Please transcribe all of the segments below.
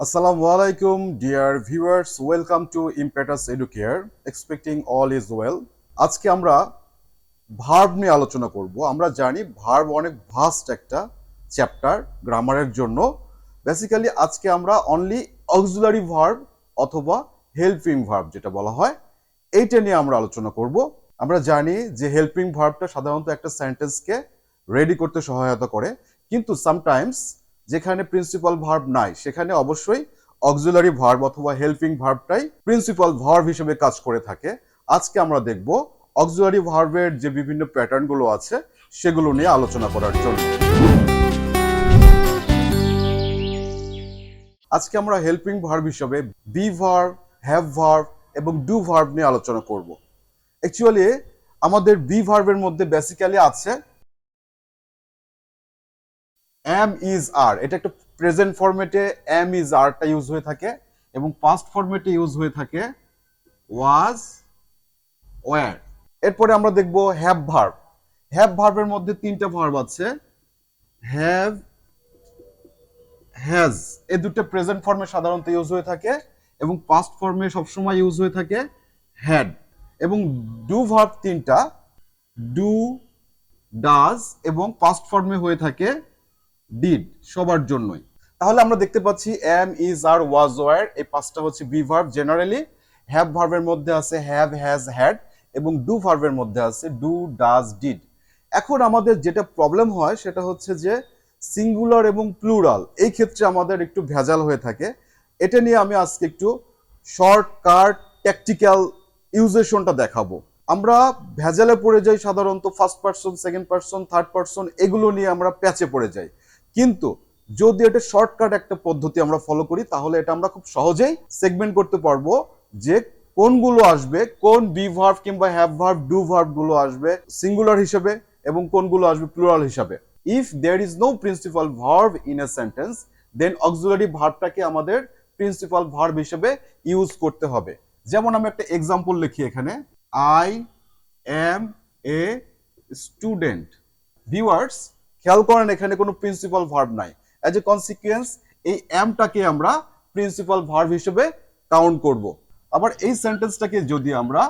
Assalamu alaikum, dear viewers. Welcome to Impetus Educare. Expecting all is well. আজকে আমরা verb নিয়ে আলোচনা করব। আমরা জানি ভার্ব অনেক ভাস্ট একটা চ্যাপ্টার গ্রামারের জন্য। বেসিক্যালি আজকে আমরা অনলি অক্সিলারি ভার্ব অথবা হেল্পিং ভার্ব যেটা বলা হয় এইটা নিয়ে আমরা আলোচনা করব। আমরা জানি যে হেল্পিং ভার্বটা সাধারণত একটা সেন্টেন্সকে রেডি করতে সহায়তা করে, কিন্তু সামটাইমস যেখানে প্রিন্সিপাল ভার্ব নাই সেখানে অবশ্যই অক্সিলারি ভার্ব অথবা হেল্পিং ভার্বটাই প্রিন্সিপাল ভার্ব হিসেবে কাজ করে থাকে। আজকে আমরা দেখব অক্সিলারি ভার্বের যে বিভিন্ন প্যাটার্নগুলো আছে সেগুলো নিয়ে আলোচনা করার জন্য। আজকে আমরা হেল্পিং ভার্ব হিসেবে বি ভার্ব, হ্যাভ ভার্ব এবং ডু ভার্ব নিয়ে আলোচনা করব। অ্যাকচুয়ালি আমাদের বি ভার্বের মধ্যে বেসিক্যালি আছে এম ইজ আর, এটা একটা প্রেজেন্ট ফরম্যাটে এম ইজ আরটা ইউজ হয়ে থাকে এবং পাস্ট ফরম্যাটে ইউজ হয়ে থাকে ওয়াজ, ওয়্যার। এরপরে আমরা দেখব হ্যাভ ভার্ব। হ্যাভ ভার্বের মধ্যে তিনটা ভার্ব আছে, হ্যাভ, হ্যাজ। এই দুটো প্রেজেন্ট ফর্মে সাধারণত ইউজ হয়ে থাকে এবং পাস্ট ফর্মে সবসময় ইউজ হয়ে থাকে হ্যাড। এবং ডু ভার্ব তিনটা, ডু, ডাজ এবং পাস্ট ফর্মে হয়ে থাকে ডিড, সবার জন্যই। তাহলে আমরা দেখতে পাচ্ছি am, is, are, was, were এই পাঁচটা হচ্ছে বি ভার্ব। জেনারেলি হ্যাভ ভার্বের মধ্যে আছে হ্যাভ, হ্যাজ, হ্যাড এবং ডু ভার্বের মধ্যে আছে ডু, ডাজ, ডিড। এখন আমাদের যেটা প্রবলেম হয় সেটা হচ্ছে যে সিঙ্গুলার এবং প্লুরাল এই ক্ষেত্রে আমাদের একটু ভেজাল হয়ে থাকে। এটা নিয়ে আমি আজকে একটু শর্টকাট ট্যাকটিক্যাল ইউজেশনটা দেখাবো। আমরা ভেজালে পড়ে যাই সাধারণত first person, second person, third person, এগুলো নিয়ে আমরা প্যাচে পড়ে যাই। কিন্তু যদি এটা শর্টকাট একটা পদ্ধতি আমরা ফলো করি তাহলে এটা আমরা খুব সহজেই সেগমেন্ট করতে পারবো যে কোনগুলো আসবে, কোন বি ভার্ব কিংবা হ্যাভ ভার্ব, ডু ভার্ব গুলো আসবে সিঙ্গুলার হিসেবে এবং কোনগুলো আসবে প্লুরাল হিসেবে। If there is no principal verb in a sentence then auxiliary ভার্বটাকে আমাদের প্রিন্সিপাল ভার্ব হিসেবে ইউজ করতে হবে। যেমন আমি একটা এক্সাম্পল লিখি এখানে, I M a student. Viewers খেয়াল করেন এখানে কোনো প্রিন্সিপাল ভার্ব নাই। অ্যাজ এ কনসিকুয়েন্স এই এমটাকে আমরা প্রিন্সিপাল ভার্ব হিসেবে কাউন্ট করব। আবার এই সেন্টেন্সটাকে যদি আমরা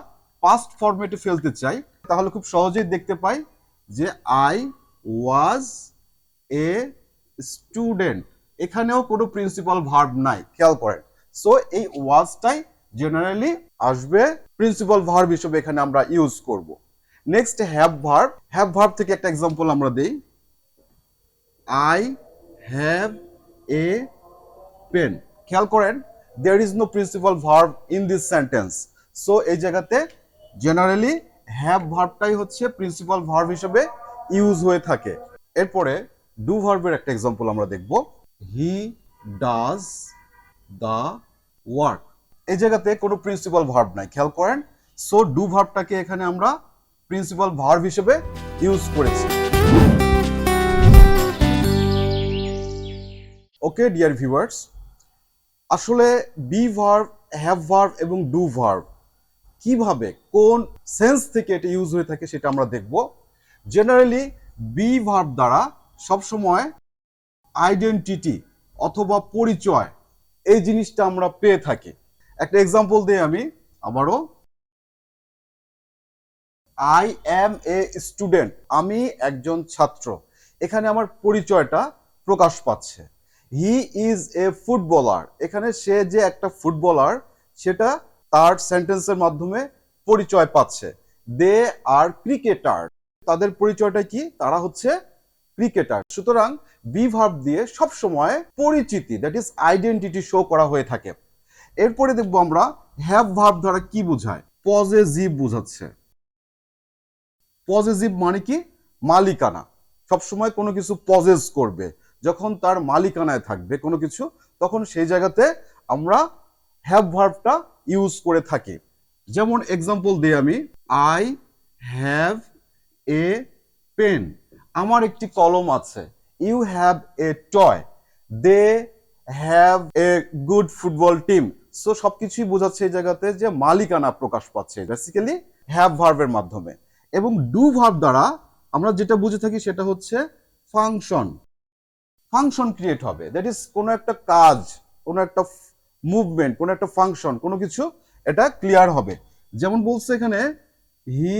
পাস্ট ফরম্যাটে ফেলতে চাই তাহলে খুব সহজেই দেখতে পাই যে আই ওয়াজ এ স্টুডেন্ট, এখানেও কোনো প্রিন্সিপাল ভার্ব নাই, খেয়াল করেন। সো এই ওয়াজটাই জেনারেলি আসবে প্রিন্সিপাল ভার্ব হিসেবে এখানে আমরা ইউজ করব। Next have verb. Have verb থেকে একটা এক্সাম্পল আমরা দেই, আই হ্যাভ এ পেন। খেয়াল করেন there is no principal verb in this sentence, so এই জায়গাতে জেনারেলি হ্যাভ ভার্বটাই হচ্ছে প্রিন্সিপাল ভার্ব হিসেবে ইউজ হয়ে থাকে। এরপরে ডু ভার্বের একটা এক্সাম্পল আমরা দেখব, হি ডাজ দ্য ওয়ার্ক। এই জায়গাতে কোনো প্রিন্সিপাল ভার্ব নাই, খেয়াল করেন। সো ডু ভার্বটাকে এখানে আমরা প্রিন্সিপাল ভার্ব হিসেবে ইউজ করেছি। ওকে ডিয়ার ভিউয়ার্স, আসলে বি ভার্ব, হ্যাভ ভার্ব এবং ডু ভার্ব কিভাবে কোন সেন্স থেকে এটা ইউজ হয়ে থাকে সেটা আমরা দেখব। জেনারেলি বি ভার্ব দ্বারা সবসময় আইডেন্টিটি অথবা পরিচয় এই জিনিসটা আমরা পেয়ে থাকি। একটা এক্সাম্পল দিই আমি আবারও, আই এম এ স্টুডেন্ট, আমি একজন ছাত্র। এখানে আমার পরিচয়টা প্রকাশ পাচ্ছে। হি ইজ এ ফুটবলার, এখানে সে যে একটা ফুটবলার সেটা তার সেন্টেন্সের মাধ্যমে পরিচয় পাচ্ছে। দে আর ক্রিকেটার, তাদের পরিচয়টা কি, তারা হচ্ছে ক্রিকেটার। সুতরাং বি ভার্ব দিয়ে সব সময় পরিচিতি, দ্যাট ইজ আইডেন্টিটি শো করা হয়ে থাকে। এরপরে দেখবো আমরা হ্যাভ ভার্ব দ্বারা কি বোঝায়, পজেসিভ বোঝাচ্ছে। পজেসিভ মানে কি, মালিকানা। সবসময় কোনো কিছু পজেস করবে, যখন তার মালিকানায় থাকবে কোনো কিছু তখন সেই জায়গাতে আমরা হ্যাভ ভার্বটা ইউজ করে থাকি। যেমন এক্সাম্পল দিই আমি, আই হ্যাভ এ পেন, আমার একটি কলম আছে। You have a toy, they have a good football team. So সবকিছুই বোঝাচ্ছে এই জায়গাতে যে মালিকানা প্রকাশ পাচ্ছে বেসিক্যালি হ্যাভ ভার্বের মাধ্যমে। এবং ডু ভার্ব দ্বারা আমরা যেটা বুঝে থাকি সেটা হচ্ছে ফাংশন। ফাংশন ক্রিয়েট হবে, দ্যাট ইজ কোনো একটা কাজ, কোনো একটা মুভমেন্ট, কোনো একটা ফাংশন, কোনো কিছু এটা ক্লিয়ার হবে। যেমন বলছে এখানে he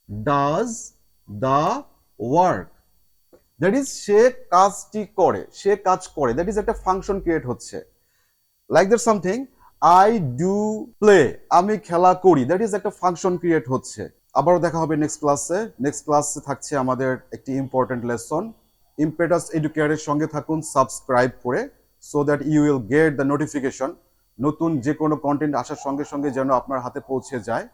does the work, that is সে কাজটি করে, সে কাজ করে, দ্যাট ইজ একটা ফাংশন ক্রিয়েট হচ্ছে। Like that something I do play, আমি খেলা করি, দ্যাট ইজ একটা ফাংশন ক্রিয়েট হচ্ছে। আবারও দেখা হবে নেক্সট ক্লাসে। নেক্সট ক্লাসে থাকছে আমাদের একটি ইম্পর্টেন্ট লেসন। ইম্পেটাস এডুকেয়ারের সঙ্গে থাকুন সাবস্ক্রাইব করে, so that you will get the notification. নতুন যে কোনো কন্টেন্ট আসার সঙ্গে সঙ্গে যেন আপনার হাতে পৌঁছে যায়,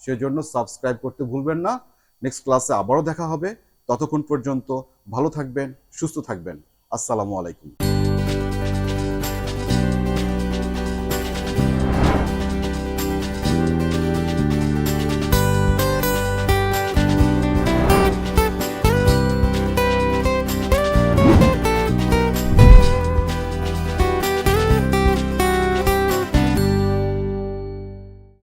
সেজন্য সাবস্ক্রাইব করতে ভুলবেন না। নেক্সট ক্লাসে আবারও দেখা হবে। ততক্ষণ পর্যন্ত ভালো থাকবেন, সুস্থ থাকবেন। আসসালামু আলাইকুম।